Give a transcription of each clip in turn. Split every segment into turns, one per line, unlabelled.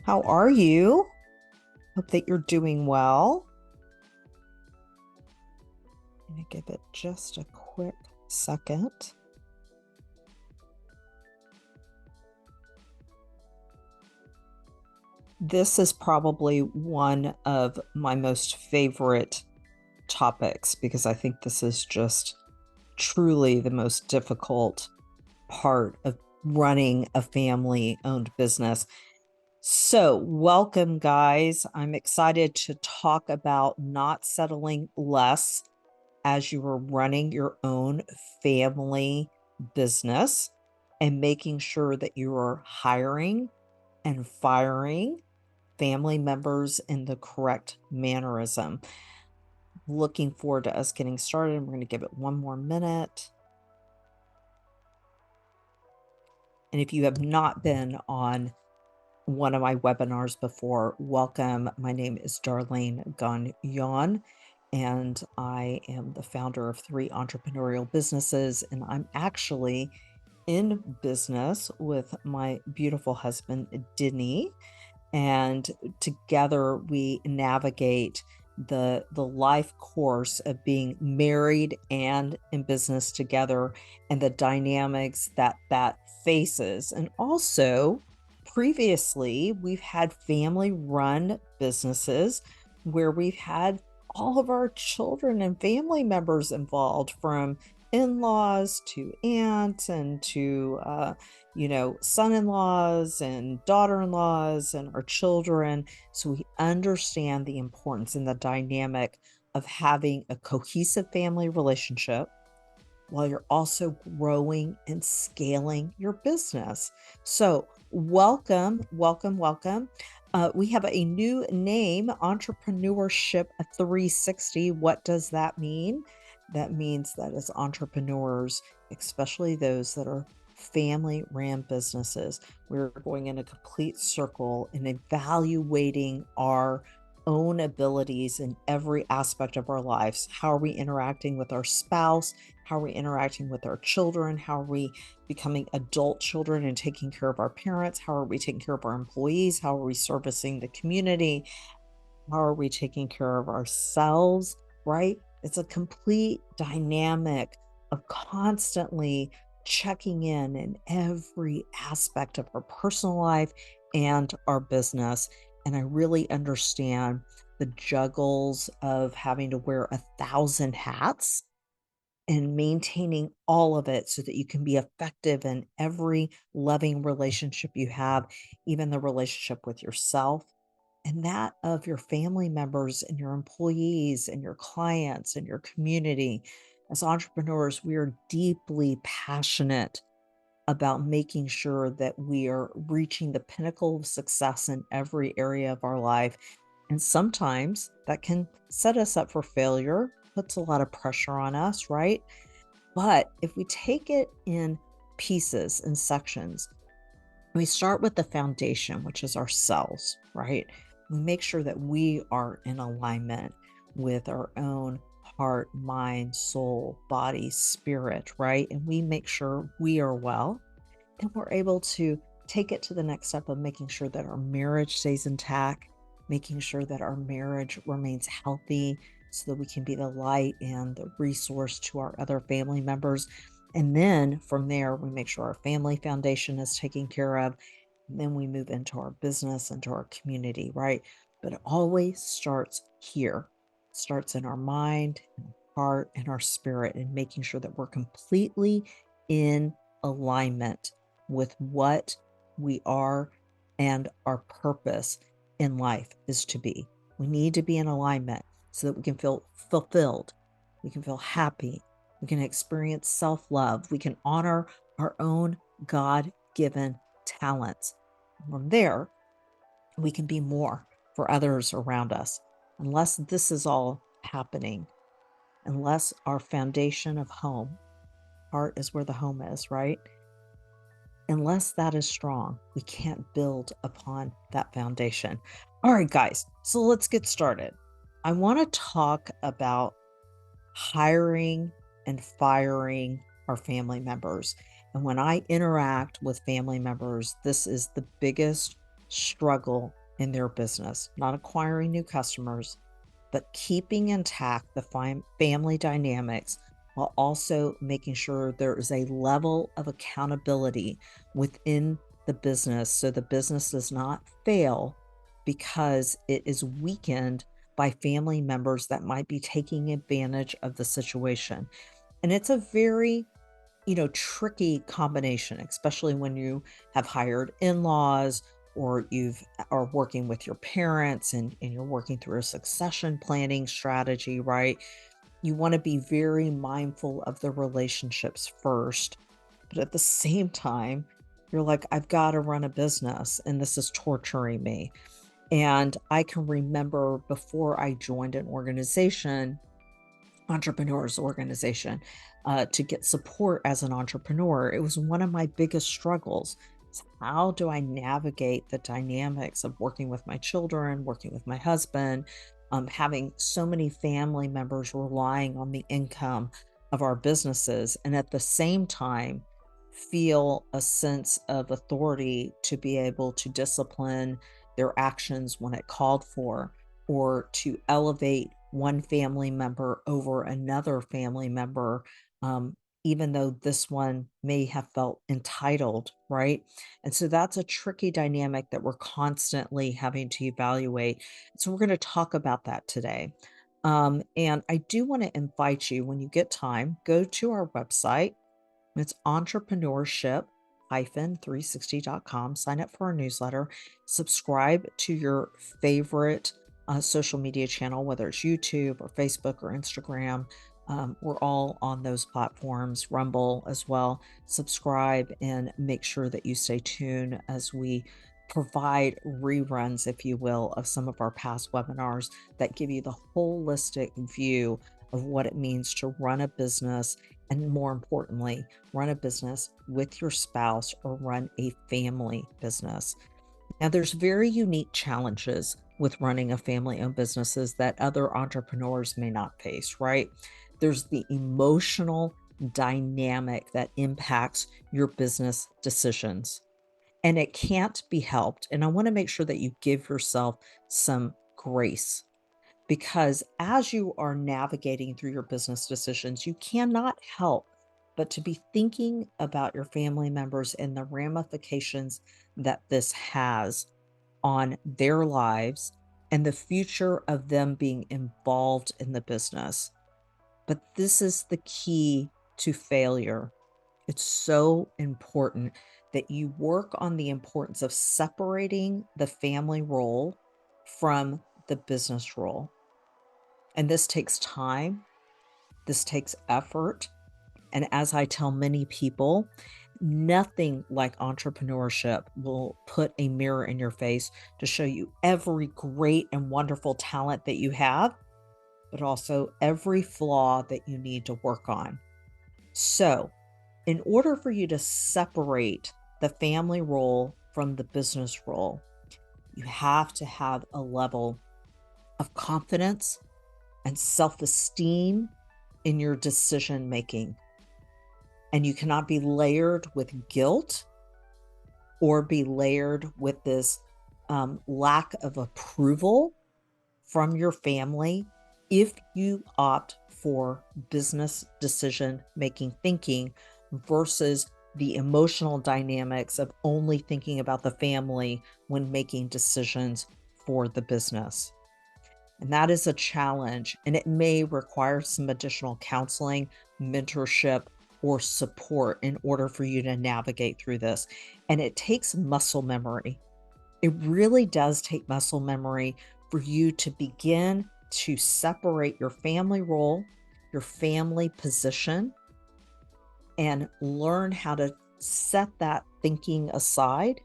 How are you? Hope that you're doing well. I'm going to give it just a quick second. This is probably one of my most favorite topics because I think this is just truly the most difficult part of running a family-owned business. So, welcome, guys. I'm excited to talk about not settling less as you are running your own family business and making sure that you are hiring and firing family members in the correct mannerism. Looking forward to us getting started. I'm going to give it one more minute. And if you have not been on one of my webinars before, welcome. My name is Darlene Gagnon, and I am the founder of 3 entrepreneurial businesses, and I'm actually in business with my beautiful husband, Denny, and together we navigate the life course of being married and in business together and the dynamics that faces. And also previously we've had family run businesses where we've had all of our children and family members involved, from in-laws to aunts and to son-in-laws and daughter-in-laws and our children. So we understand the importance and the dynamic of having a cohesive family relationship while you're also growing and scaling your business. So welcome, welcome, welcome. We have a new name, Entrepreneurship 360. What does that mean? That means that as entrepreneurs, especially those that are family ran businesses, we're going in a complete circle and evaluating our own abilities in every aspect of our lives. How are we interacting with our spouse? How are we interacting with our children? How are we becoming adult children and taking care of our parents? How are we taking care of our employees? How are we servicing the community? How are we taking care of ourselves, right? It's a complete dynamic of constantly checking in every aspect of our personal life and our business. And I really understand the juggles of having to wear 1,000 hats and maintaining all of it so that you can be effective in every loving relationship you have, even the relationship with yourself and that of your family members and your employees and your clients and your community. As entrepreneurs, we are deeply passionate about making sure that we are reaching the pinnacle of success in every area of our life. And sometimes that can set us up for failure, puts a lot of pressure on us, right? But if we take it in pieces and sections, we start with the foundation, which is ourselves, right? We make sure that we are in alignment with our own heart, mind, soul, body, spirit, right? And we make sure we are well, and we're able to take it to the next step of making sure that our marriage stays intact, making sure that our marriage remains healthy so that we can be the light and the resource to our other family members. And then from there, we make sure our family foundation is taken care of. And then we move into our business, into our community, right? But it always starts here. It starts in our mind, and our heart, and our spirit, and making sure that we're completely in alignment with what we are and our purpose in life is to be. We need to be in alignment so that we can feel fulfilled. We can feel happy. We can experience self-love. We can honor our own God-given talents. From there, we can be more for others around us. Unless this is all happening, unless our foundation of home, heart is where the home is, right? Unless that is strong, we can't build upon that foundation. All right, guys, so let's get started. I want to talk about hiring and firing our family members. And when I interact with family members, this is the biggest struggle in their business, not acquiring new customers, but keeping intact the family dynamics while also making sure there is a level of accountability within the business so the business does not fail because it is weakened by family members that might be taking advantage of the situation. And it's a very tricky combination, especially when you have hired in-laws or you've are working with your parents and you're working through a succession planning strategy, right? You want to be very mindful of the relationships first, but at the same time, you're like, I've got to run a business and this is torturing me. And I can remember before I joined an organization, entrepreneurs organization, to get support as an entrepreneur. It was one of my biggest struggles. Is how do I navigate the dynamics of working with my children, working with my husband, having so many family members relying on the income of our businesses, and at the same time feel a sense of authority to be able to discipline their actions when it called for, or to elevate one family member over another family member, um, even though this one may have felt entitled, right? And so that's a tricky dynamic that we're constantly having to evaluate. So we're going to talk about that today. And I do want to invite you, when you get time, go to our website. It's entrepreneurship-360.com. Sign up for our newsletter, subscribe to your favorite social media channel, whether it's YouTube or Facebook or Instagram. We're all on those platforms, Rumble as well. Subscribe and make sure that you stay tuned as we provide reruns, if you will, of some of our past webinars that give you the holistic view of what it means to run a business, and more importantly, run a business with your spouse or run a family business. Now, there's very unique challenges with running a family-owned businesses that other entrepreneurs may not face, right? There's the emotional dynamic that impacts your business decisions, and it can't be helped. And I want to make sure that you give yourself some grace, because as you are navigating through your business decisions, you cannot help but to be thinking about your family members and the ramifications that this has on their lives and the future of them being involved in the business. But this is the key to failure. It's so important that you work on the importance of separating the family role from the business role. And this takes time, this takes effort. And as I tell many people, nothing like entrepreneurship will put a mirror in your face to show you every great and wonderful talent that you have, but also every flaw that you need to work on. So, in order for you to separate the family role from the business role, you have to have a level of confidence and self-esteem in your decision making. And you cannot be layered with guilt or be layered with this lack of approval from your family if you opt for business decision making thinking versus the emotional dynamics of only thinking about the family when making decisions for the business. And that is a challenge, and it may require some additional counseling, mentorship, or support in order for you to navigate through this. And it takes muscle memory. It really does take muscle memory for you to begin to separate your family role, your family position, and learn how to set that thinking aside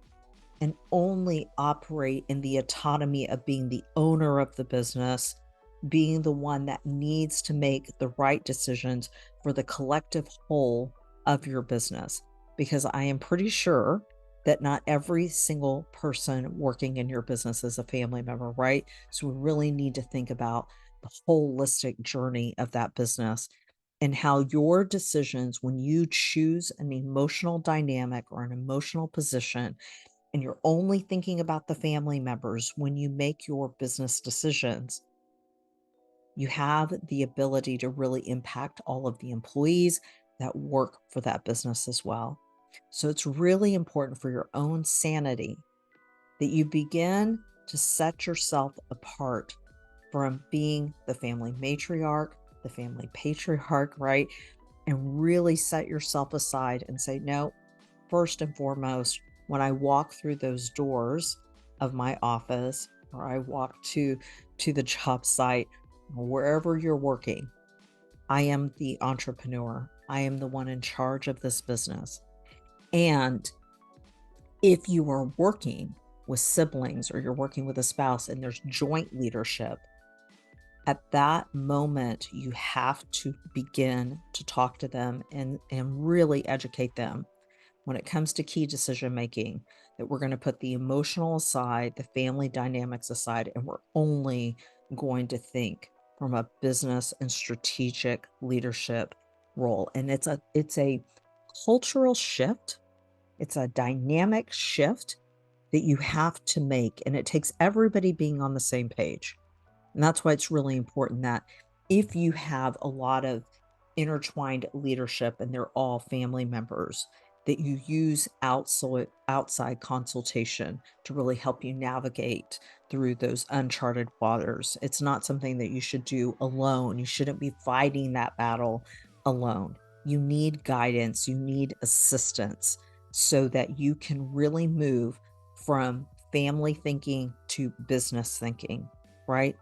and only operate in the autonomy of being the owner of the business, being the one that needs to make the right decisions for the collective whole of your business. Because I am pretty sure that not every single person working in your business is a family member, right? So we really need to think about the holistic journey of that business and how your decisions, when you choose an emotional dynamic or an emotional position, and you're only thinking about the family members when you make your business decisions, you have the ability to really impact all of the employees that work for that business as well. So it's really important for your own sanity that you begin to set yourself apart from being the family matriarch, the family patriarch, right? And really set yourself aside and say, no, first and foremost, when I walk through those doors of my office or I walk to the job site, wherever you're working, I am the entrepreneur. I am the one in charge of this business. And if you are working with siblings or you're working with a spouse and there's joint leadership, at that moment, you have to begin to talk to them and really educate them when it comes to key decision making, that we're going to put the emotional aside, the family dynamics aside, and we're only going to think from a business and strategic leadership role. And it's a cultural shift. It's a dynamic shift that you have to make, and it takes everybody being on the same page. And that's why it's really important that if you have a lot of intertwined leadership and they're all family members, that you use outside consultation to really help you navigate through those uncharted waters. It's not something that you should do alone. You shouldn't be fighting that battle alone. You need guidance, you need assistance so that you can really move from family thinking to business thinking, right?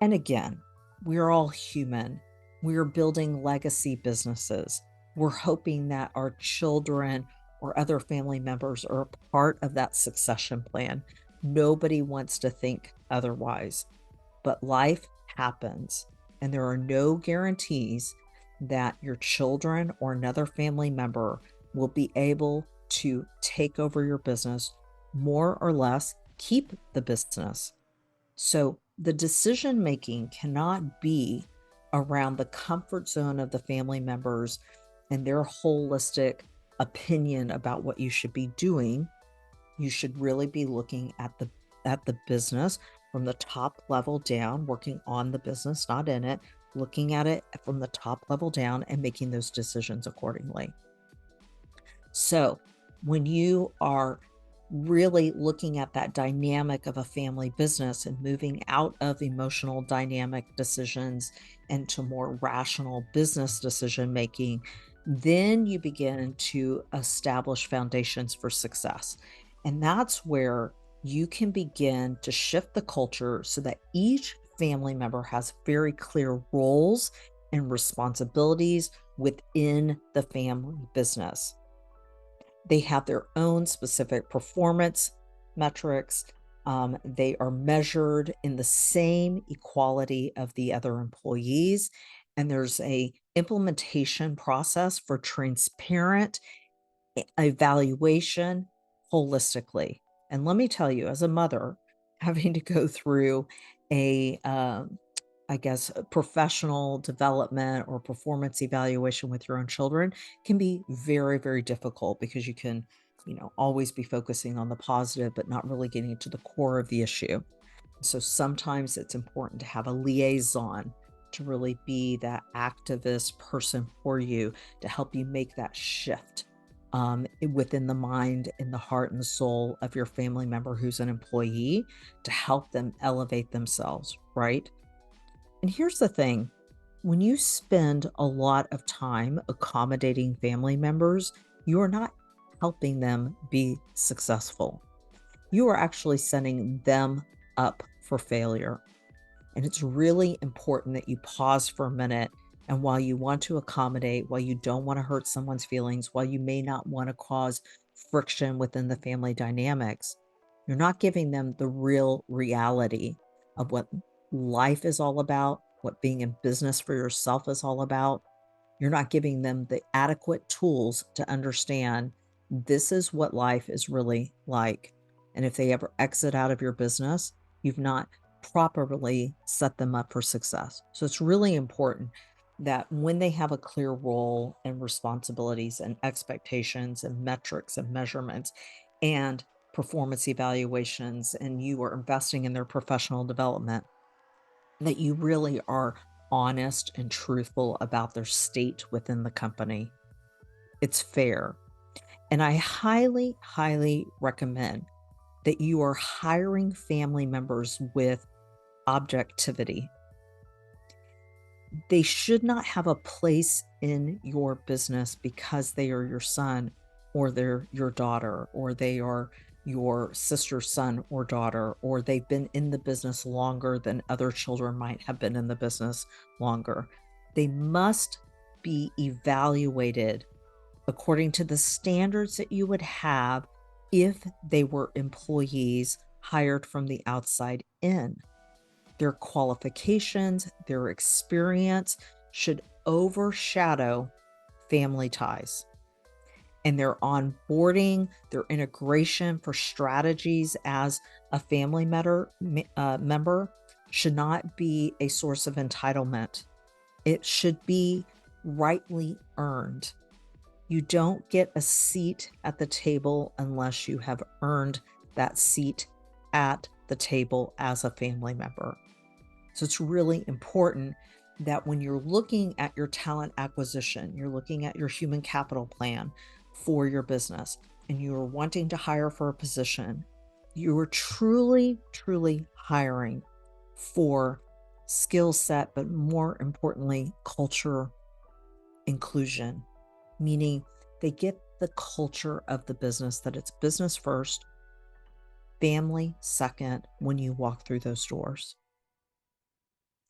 And again, we're all human. We're building legacy businesses. We're hoping that our children or other family members are a part of that succession plan. Nobody wants to think otherwise, but life happens, and there are no guarantees that your children or another family member will be able to take over your business, more or less keep the business. So the decision making cannot be around the comfort zone of the family members and their holistic opinion about what you should be doing. You should really be looking at the business from the top level down, working on the business, not in it, looking at it from the top level down and making those decisions accordingly. So when you are really looking at that dynamic of a family business and moving out of emotional dynamic decisions into more rational business decision making, then you begin to establish foundations for success. And that's where you can begin to shift the culture so that each family member has very clear roles and responsibilities within the family business. They have their own specific performance metrics. They are measured in the same equality of the other employees. And there's a implementation process for transparent evaluation holistically. And let me tell you, as a mother, having to go through a I guess, professional development or performance evaluation with your own children can be very, very difficult because you can, always be focusing on the positive, but not really getting to the core of the issue. So sometimes it's important to have a liaison to really be that activist person for you to help you make that shift within the mind and the heart and the soul of your family member who's an employee to help them elevate themselves, right? And here's the thing, when you spend a lot of time accommodating family members, you are not helping them be successful. You are actually setting them up for failure. And it's really important that you pause for a minute. And while you want to accommodate, while you don't want to hurt someone's feelings, while you may not want to cause friction within the family dynamics, you're not giving them the real reality of what life is all about, what being in business for yourself is all about. You're not giving them the adequate tools to understand this is what life is really like. And if they ever exit out of your business, you've not properly set them up for success. So it's really important that when they have a clear role and responsibilities and expectations and metrics and measurements, and performance evaluations and you are investing in their professional development, that you really are honest and truthful about their state within the company. It's fair. And I highly, highly recommend that you are hiring family members with objectivity. They should not have a place in your business because they are your son or they're your daughter or they are your sister's son or daughter, or they've been in the business longer than other children might have been in the business longer. They must be evaluated according to the standards that you would have if they were employees hired from the outside in. Their qualifications, their experience should overshadow family ties. And their onboarding, their integration for strategies as a family member should not be a source of entitlement. It should be rightly earned. You don't get a seat at the table unless you have earned that seat at the table as a family member. So it's really important that when you're looking at your talent acquisition, you're looking at your human capital plan for your business, and you're wanting to hire for a position, you are truly, truly hiring for skill set, but more importantly, culture inclusion, meaning they get the culture of the business, that it's business first, family second when you walk through those doors.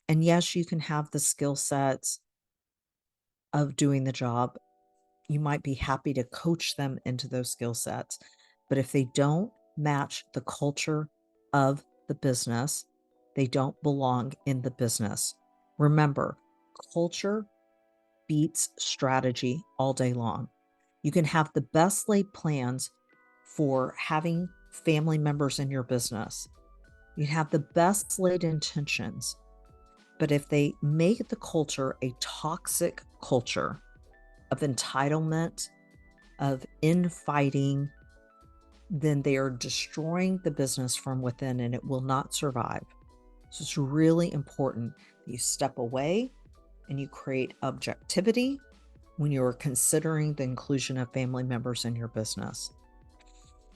And yes, you can have the skill sets of doing the job. You might be happy to coach them into those skill sets. But if they don't match the culture of the business, they don't belong in the business. Remember, culture beats strategy all day long. You can have the best laid plans for having family members in your business. You have the best laid intentions. But if they make the culture a toxic culture of entitlement, of infighting, then they are destroying the business from within and it will not survive. So it's really important that you step away and you create objectivity when you're considering the inclusion of family members in your business.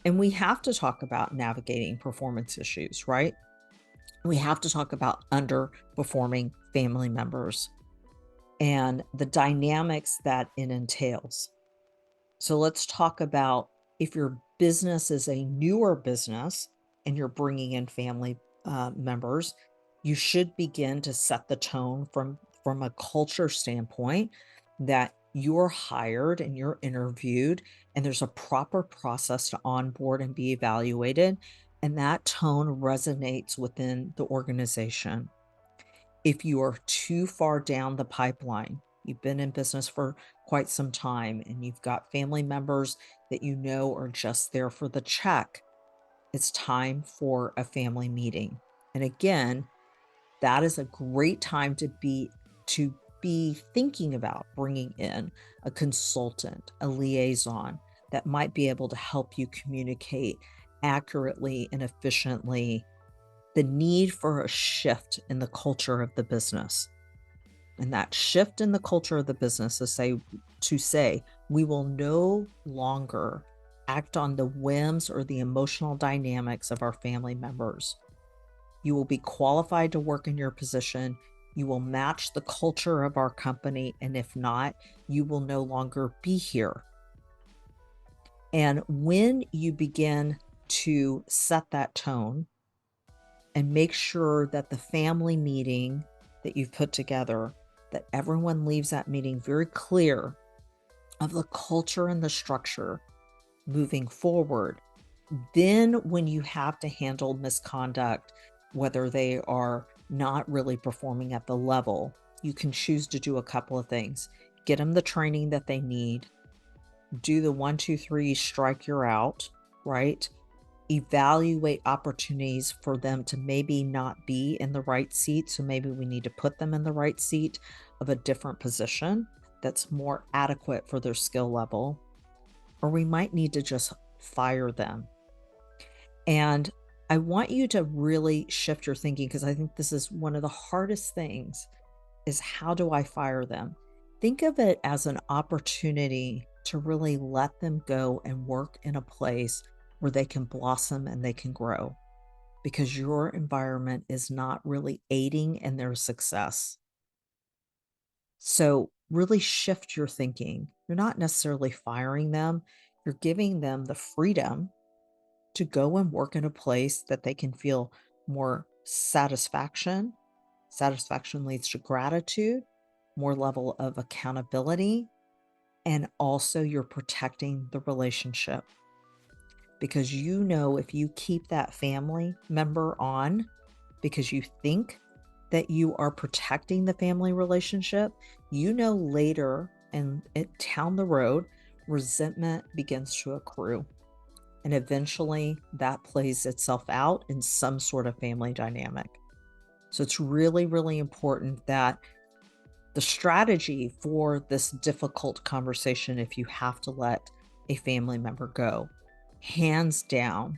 And we have to talk about navigating performance issues, right? We have to talk about underperforming family members and the dynamics that it entails. So let's talk about if your business is a newer business and you're bringing in family members, you should begin to set the tone from a culture standpoint that you're hired and you're interviewed and there's a proper process to onboard and be evaluated. And that tone resonates within the organization. If you are too far down the pipeline, you've been in business for quite some time and you've got family members that you know are just there for the check, it's time for a family meeting. And again, that is a great time to be thinking about bringing in a consultant, a liaison that might be able to help you communicate accurately and efficiently the need for a shift in the culture of the business. And that shift in the culture of the business is to say, we will no longer act on the whims or the emotional dynamics of our family members. You will be qualified to work in your position. You will match the culture of our company. And if not, you will no longer be here. And when you begin to set that tone and make sure that the family meeting that you've put together, that everyone leaves that meeting very clear of the culture and the structure moving forward, then when you have to handle misconduct, whether they are not really performing at the level, you can choose to do a couple of things. Get them the training that they need. Do the 1, 2, 3, strike, you're out, right? Evaluate opportunities for them to maybe not be in the right seat. So maybe we need to put them in the right seat of a different position that's more adequate for their skill level. Or we might need to just fire them. And I want you to really shift your thinking because I think this is one of the hardest things is how do I fire them? Think of it as an opportunity to really let them go and work in a place where they can blossom and they can grow because your environment is not really aiding in their success. So, really shift your thinking. You're not necessarily firing them, you're giving them the freedom to go and work in a place that they can feel more satisfaction. Satisfaction leads to gratitude, more level of accountability, and also you're protecting the relationship because you know if you keep that family member on because you think that you are protecting the family relationship, you know later and it down the road, resentment begins to accrue. And eventually that plays itself out in some sort of family dynamic. So it's really, really important that the strategy for this difficult conversation, if you have to let a family member go, hands down,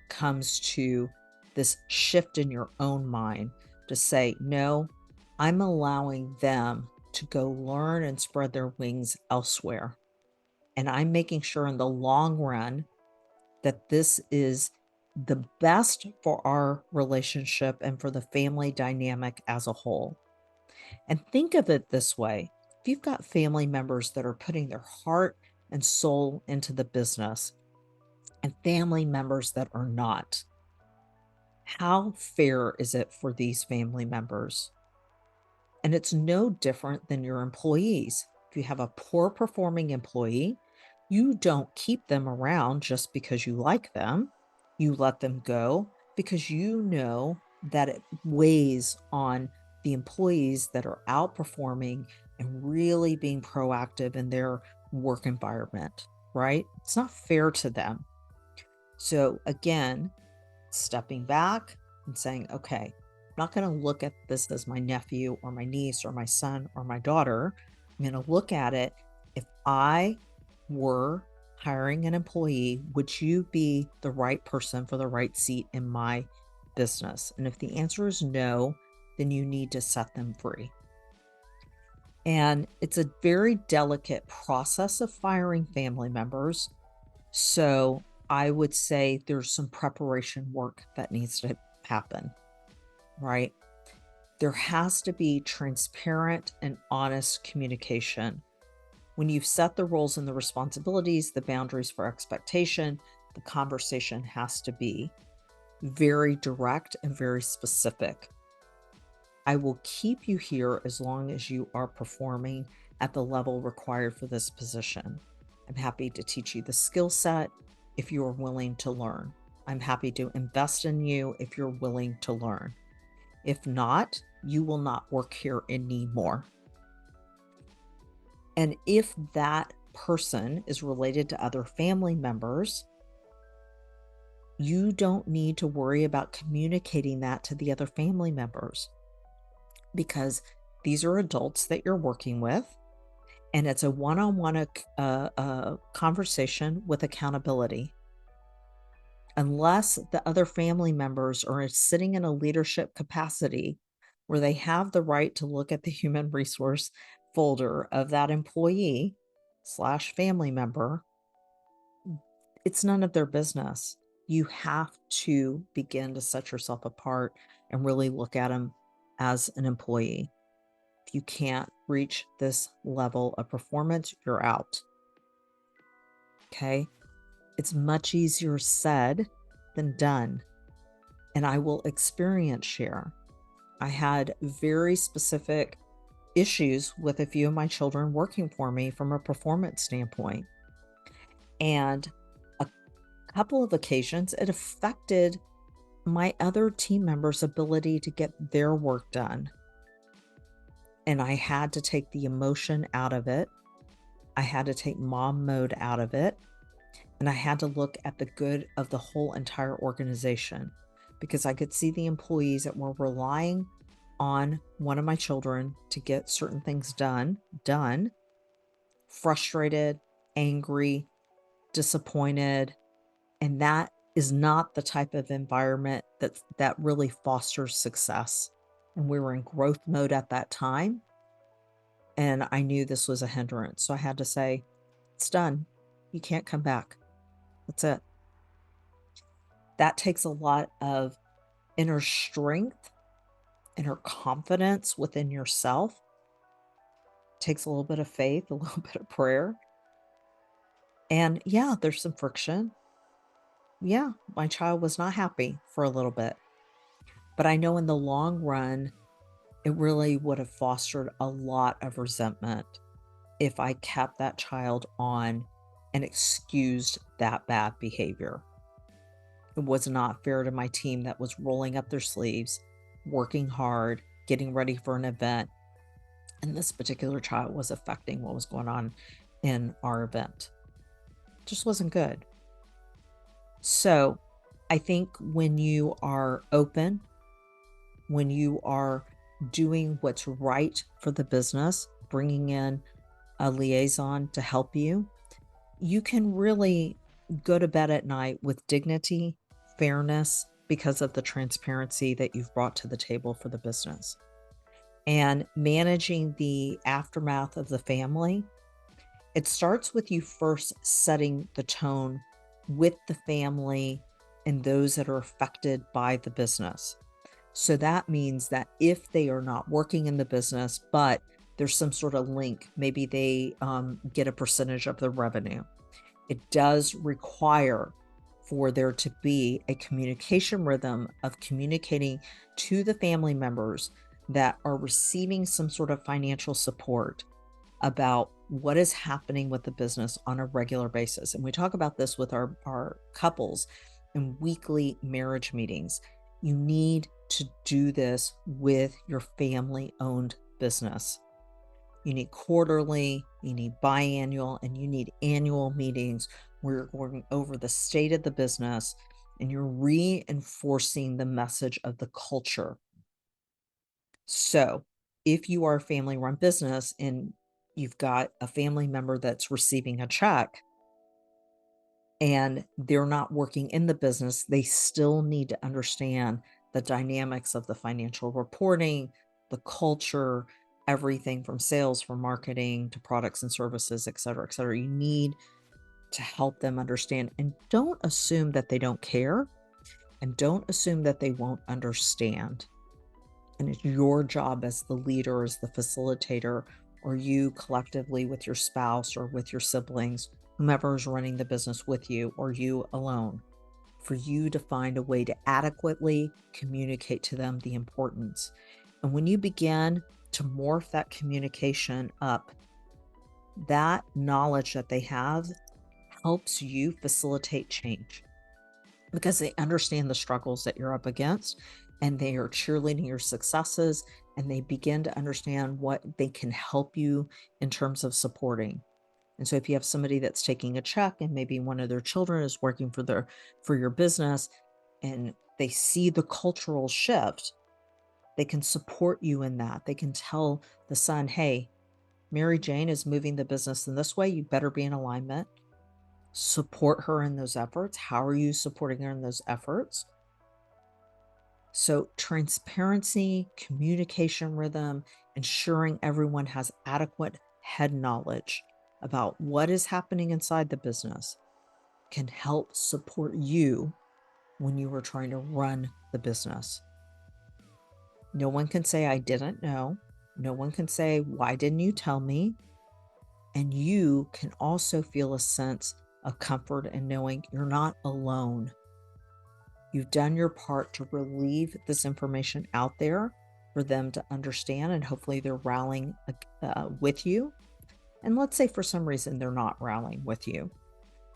comes to this shift in your own mind to say, no, I'm allowing them to go learn and spread their wings elsewhere. And I'm making sure in the long run that this is the best for our relationship and for the family dynamic as a whole. And think of it this way, if you've got family members that are putting their heart and soul into the business and family members that are not, how fair is it for these family members? And it's no different than your employees. If you have a poor performing employee, you don't keep them around just because you like them. You let them go because you know that it weighs on the employees that are outperforming and really being proactive in their work environment, right? It's not fair to them. So, again, stepping back and saying, okay, I'm not going to look at this as my nephew or my niece or my son or my daughter. I'm going to look at it. If I were hiring an employee, would you be the right person for the right seat in my business? And if the answer is no, then you need to set them free. And it's a very delicate process of firing family members. So I would say there's some preparation work that needs to happen, right? There has to be transparent and honest communication. When you've set the roles and the responsibilities, the boundaries for expectation, the conversation has to be very direct and very specific. I will keep you here as long as you are performing at the level required for this position. I'm happy to teach you the skill set if you are willing to learn. I'm happy to invest in you if you're willing to learn. If not, you will not work here anymore. And if that person is related to other family members, you don't need to worry about communicating that to the other family members because these are adults that you're working with and it's a one-on-one conversation with accountability. Unless the other family members are sitting in a leadership capacity where they have the right to look at the human resource folder of that employee slash family member, it's none of their business. You have to begin to set yourself apart and really look at them as an employee. If you can't reach this level of performance, you're out. Okay. It's much easier said than done. And I will experience share. I had very specific issues with a few of my children working for me from a performance standpoint. And a couple of occasions, it affected my other team members' ability to get their work done. And I had to take the emotion out of it. I had to take mom mode out of it. And I had to look at the good of the whole entire organization because I could see the employees that were relying on one of my children to get certain things done, frustrated, angry, disappointed. And that is not the type of environment that really fosters success. And we were in growth mode at that time, and I knew this was a hindrance. So I had to say, it's done. You can't come back. That's it. That takes a lot of inner strength, inner confidence within yourself. Takes a little bit of faith, a little bit of prayer. And yeah, there's some friction. Yeah, my child was not happy for a little bit. But I know in the long run, it really would have fostered a lot of resentment if I kept that child on and excused that bad behavior. It was not fair to my team that was rolling up their sleeves, working hard, getting ready for an event. And this particular child was affecting what was going on in our event. Just wasn't good. So I think when you are open, when you are doing what's right for the business, bringing in a liaison to help you, you can really go to bed at night with dignity, fairness, because of the transparency that you've brought to the table for the business. And managing the aftermath of the family, it starts with you first setting the tone with the family and those that are affected by the business. So that means that if they are not working in the business, but there's some sort of link, maybe they get a percentage of the revenue, it does require for there to be a communication rhythm of communicating to the family members that are receiving some sort of financial support about what is happening with the business on a regular basis. And we talk about this with our couples in weekly marriage meetings. You need to do this with your family owned business. You need quarterly, you need biannual, and you need annual meetings where you're going over the state of the business and you're reinforcing the message of the culture. So, if you are a family run business and you've got a family member that's receiving a check and they're not working in the business, they still need to understand the dynamics of the financial reporting, the culture, everything from sales, from marketing to products and services, et cetera, et cetera. You need to help them understand and don't assume that they don't care and don't assume that they won't understand. And it's your job as the leader, as the facilitator, or you collectively with your spouse or with your siblings, whomever is running the business with you, or you alone, for you to find a way to adequately communicate to them the importance. And when you begin to morph that communication up, that knowledge that they have helps you facilitate change because they understand the struggles that you're up against and they are cheerleading your successes and they begin to understand what they can help you in terms of supporting. And so if you have somebody that's taking a check and maybe one of their children is working for your business and they see the cultural shift, they can support you in that. They can tell the son, "Hey, Mary Jane is moving the business in this way. You better be in alignment." Support her in those efforts. How are you supporting her in those efforts? So, transparency, communication rhythm, ensuring everyone has adequate head knowledge about what is happening inside the business can help support you when you are trying to run the business. No one can say, I didn't know. No one can say, why didn't you tell me? And you can also feel a sense of comfort in knowing you're not alone. You've done your part to relieve this information out there for them to understand, and hopefully they're rallying with you. And let's say for some reason they're not rallying with you.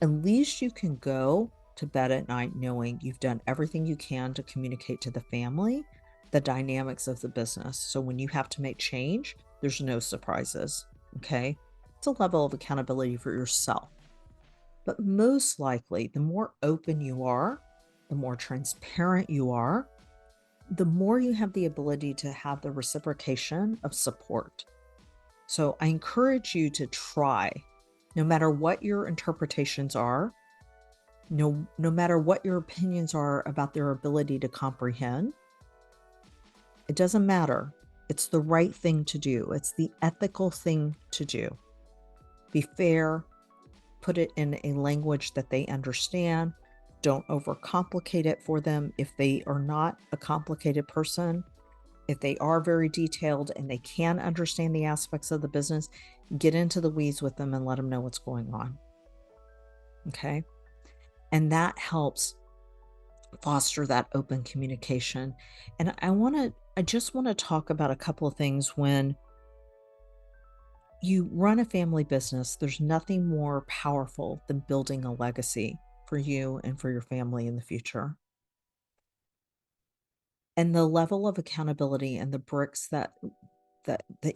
At least you can go to bed at night knowing you've done everything you can to communicate to the family the dynamics of the business. So when you have to make change, there's no surprises. Okay. It's a level of accountability for yourself. But most likely, the more open you are, the more transparent you are, the more you have the ability to have the reciprocation of support. So I encourage you to try, no matter what your interpretations are, No matter what your opinions are about their ability to comprehend, it doesn't matter. It's the right thing to do. It's the ethical thing to do. Be fair, put it in a language that they understand. Don't overcomplicate it for them if they are not a complicated person. If they are very detailed and they can understand the aspects of the business, get into the weeds with them and let them know what's going on. Okay. And that helps foster that open communication. And I just want to talk about a couple of things. When you run a family business, there's nothing more powerful than building a legacy for you and for your family in the future. And the level of accountability and the bricks that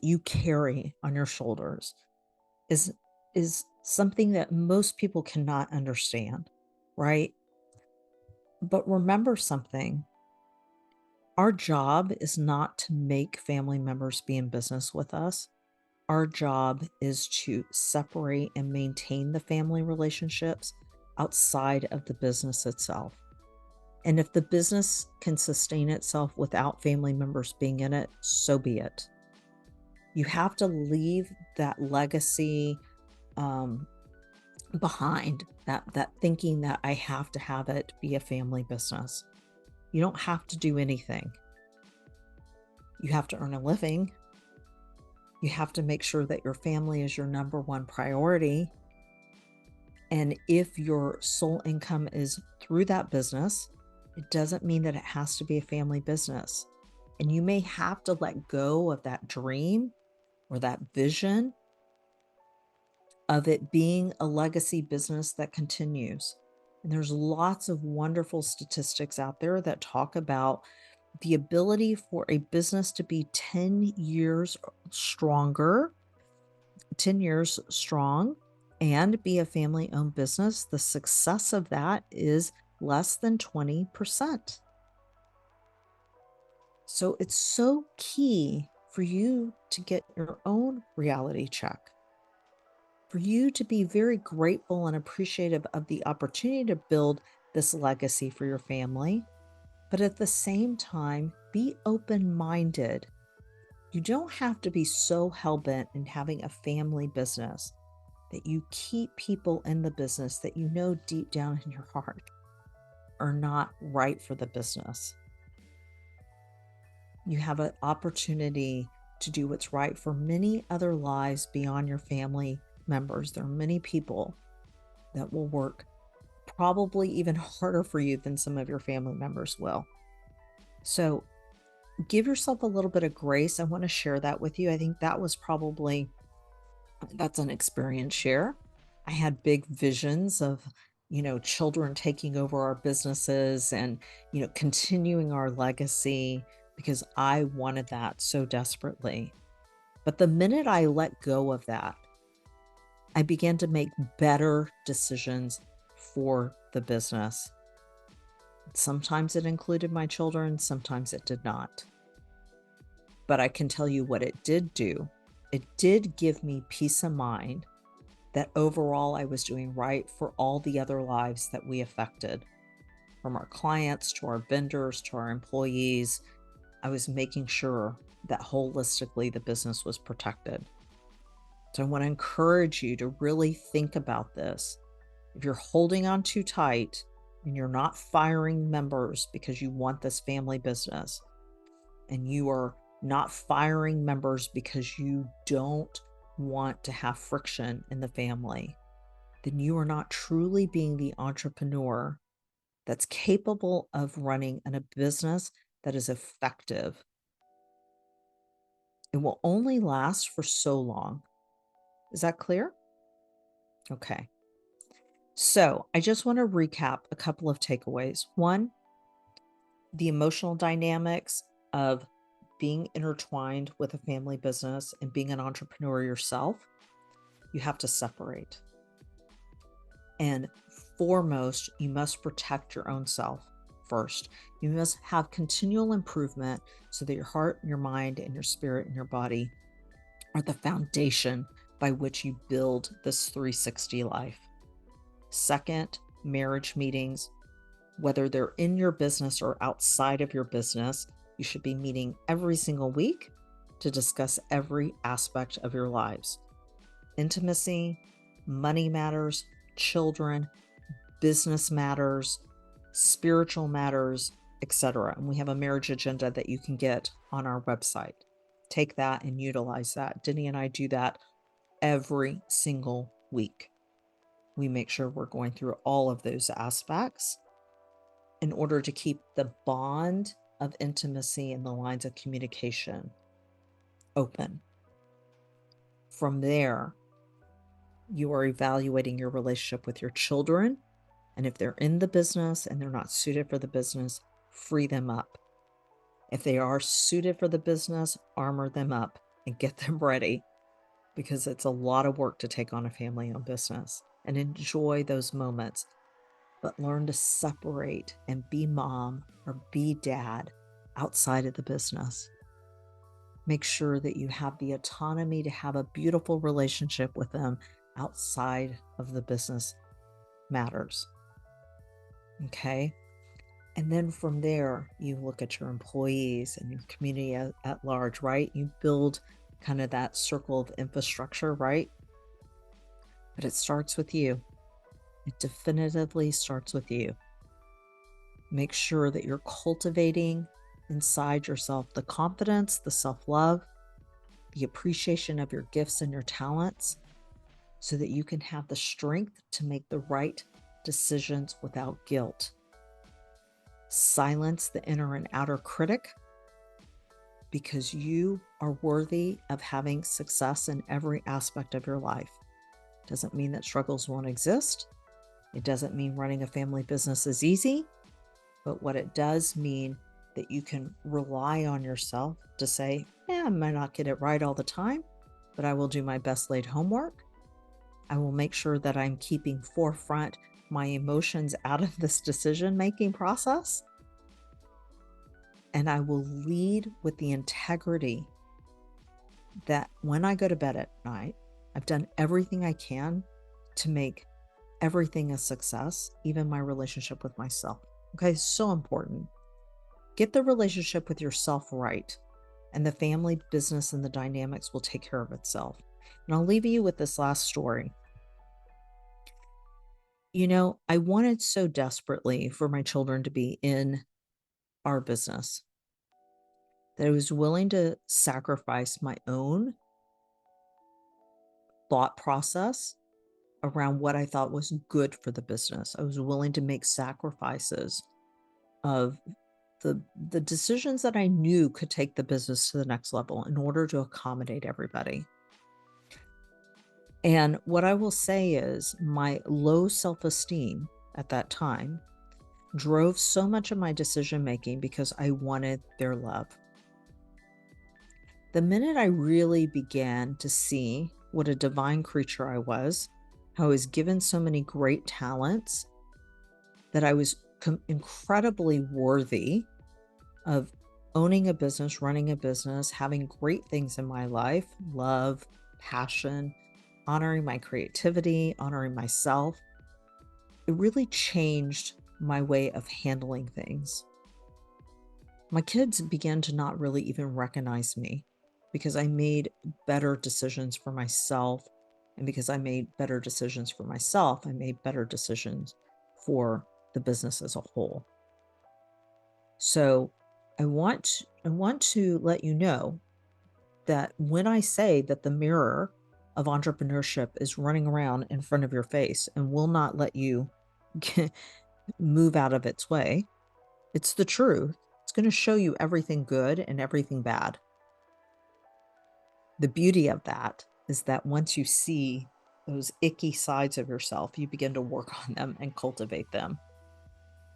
you carry on your shoulders is is something that most people cannot understand, right? But remember something. Our job is not to make family members be in business with us. Our job is to separate and maintain the family relationships outside of the business itself. And if the business can sustain itself without family members being in it, so be it. You have to leave that legacy um, behind, that thinking that I have to have it be a family business. You don't have to do anything. You have to earn a living. You have to make sure that your family is your number one priority. And if your sole income is through that business, it doesn't mean that it has to be a family business. And you may have to let go of that dream or that vision of it being a legacy business that continues. And there's lots of wonderful statistics out there that talk about the ability for a business to be 10 years stronger, 10 years strong, and be a family owned business. The success of that is less than 20%. So it's so key for you to get your own reality check, for you to be very grateful and appreciative of the opportunity to build this legacy for your family. But at the same time, be open minded. You don't have to be so hell bent in having a family business that you keep people in the business that you know deep down in your heart are not right for the business. You have an opportunity to do what's right for many other lives beyond your family members. There are many people that will work probably even harder for you than some of your family members will. So give yourself a little bit of grace. I want to share that with you. I think that's an experience share. I had big visions of, children taking over our businesses and, continuing our legacy because I wanted that so desperately. But the minute I let go of that, I began to make better decisions for the business. Sometimes it included my children, sometimes it did not. But I can tell you what it did do. It did give me peace of mind that overall I was doing right for all the other lives that we affected, from our clients to our vendors to our employees. I was making sure that holistically the business was protected. So I want to encourage you to really think about this. If you're holding on too tight and you're not firing members because you want this family business, and you are not firing members because you don't want to have friction in the family, then you are not truly being the entrepreneur that's capable of running a business that is effective. It will only last for so long. Is that clear? Okay. So I just want to recap a couple of takeaways. One, the emotional dynamics of being intertwined with a family business and being an entrepreneur yourself, you have to separate. And foremost, you must protect your own self first. You must have continual improvement so that your heart, your mind, and your spirit and your body are the foundation by which you build this 360 life. Second, marriage meetings, whether they're in your business or outside of your business. You should be meeting every single week to discuss every aspect of your lives. Intimacy, money matters, children, business matters, spiritual matters, etc. And we have a marriage agenda that you can get on our website. Take that and utilize that. Denny and I do that every single week. We make sure we're going through all of those aspects in order to keep the bond of intimacy and the lines of communication open. From there, you are evaluating your relationship with your children. And if they're in the business and they're not suited for the business, free them up. If they are suited for the business, armor them up and get them ready, because it's a lot of work to take on a family-owned business. And enjoy those moments, but learn to separate and be mom or be dad outside of the business. Make sure that you have the autonomy to have a beautiful relationship with them outside of the business matters. Okay? And then from there, you look at your employees and your community at large, right? You build kind of that circle of infrastructure, right? But it starts with you. It definitively starts with you. Make sure that you're cultivating inside yourself the confidence, the self-love, the appreciation of your gifts and your talents, so that you can have the strength to make the right decisions without guilt. Silence the inner and outer critic, because you are worthy of having success in every aspect of your life. Doesn't mean that struggles won't exist. It doesn't mean running a family business is easy, but what it does mean that you can rely on yourself to say, yeah, I might not get it right all the time, but I will do my best laid homework. I will make sure that I'm keeping forefront my emotions out of this decision-making process. And I will lead with the integrity that when I go to bed at night, I've done everything I can to make everything a success, even my relationship with myself. Okay, so important. Get the relationship with yourself right, and the family, business, and the dynamics will take care of itself. And I'll leave you with this last story. You know, I wanted so desperately for my children to be in our business that I was willing to sacrifice my own thought process around what I thought was good for the business. I was willing to make sacrifices of the decisions that I knew could take the business to the next level in order to accommodate everybody. And what I will say is my low self-esteem at that time drove so much of my decision-making because I wanted their love. The minute I really began to see what a divine creature I was, how I was given so many great talents, that I was incredibly worthy of owning a business, running a business, having great things in my life, love, passion, honoring my creativity, honoring myself. It really changed my way of handling things. My kids began to not really even recognize me because I made better decisions for myself. And because I made better decisions for myself, I made better decisions for the business as a whole. So I want to let you know that when I say that the mirror of entrepreneurship is running around in front of your face and will not let you move out of its way, it's the truth. It's going to show you everything good and everything bad. The beauty of that is that once you see those icky sides of yourself, you begin to work on them and cultivate them.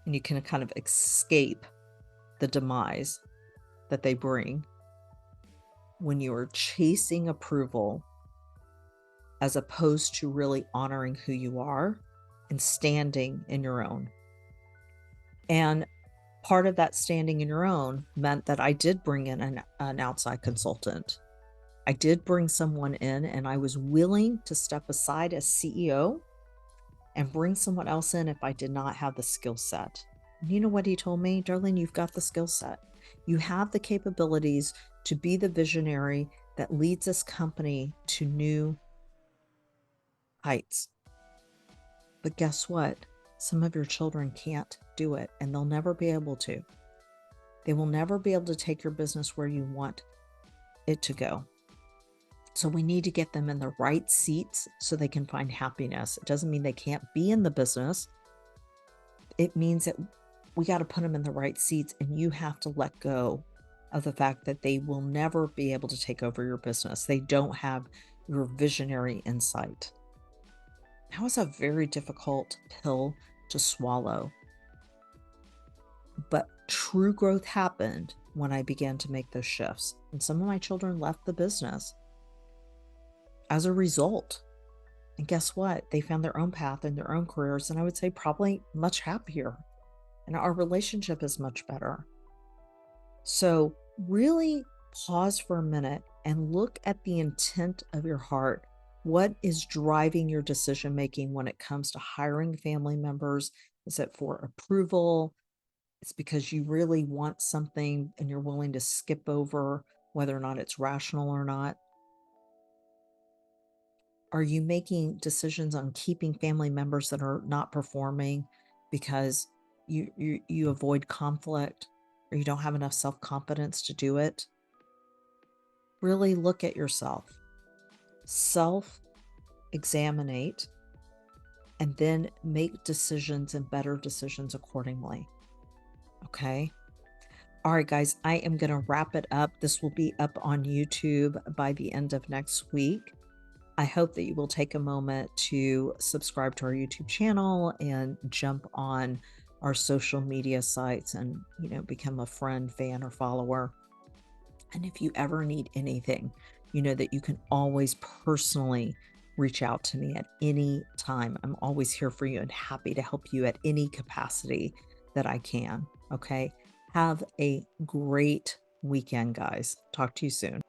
And you can kind of escape the demise that they bring when you are chasing approval as opposed to really honoring who you are and standing in your own. And part of that standing in your own meant that I did bring in an outside consultant. I did bring someone in, and I was willing to step aside as CEO and bring someone else in if I did not have the skill set. And you know what he told me? Darlene, you've got the skill set. You have the capabilities to be the visionary that leads this company to new heights. But guess what? Some of your children can't do it, and they'll never be able to. They will never be able to take your business where you want it to go. So we need to get them in the right seats so they can find happiness. It doesn't mean they can't be in the business. It means that we got to put them in the right seats, and you have to let go of the fact that they will never be able to take over your business. They don't have your visionary insight. That was a very difficult pill to swallow. But true growth happened when I began to make those shifts. And some of my children left the business as a result. And guess what? They found their own path and their own careers. And I would say probably much happier. And our relationship is much better. So really pause for a minute and look at the intent of your heart. What is driving your decision making when it comes to hiring family members? Is it for approval? It's because you really want something and you're willing to skip over whether or not it's rational or not. Are you making decisions on keeping family members that are not performing because you avoid conflict or you don't have enough self-confidence to do it? Really look at yourself. Self-examinate and then make decisions and better decisions accordingly. Okay? All right, guys, I am going to wrap it up. This will be up on YouTube by the end of next week. I hope that you will take a moment to subscribe to our YouTube channel and jump on our social media sites and, become a friend, fan, or follower. And if you ever need anything, you know that you can always personally reach out to me at any time. I'm always here for you and happy to help you at any capacity that I can. Okay. Have a great weekend, guys. Talk to you soon.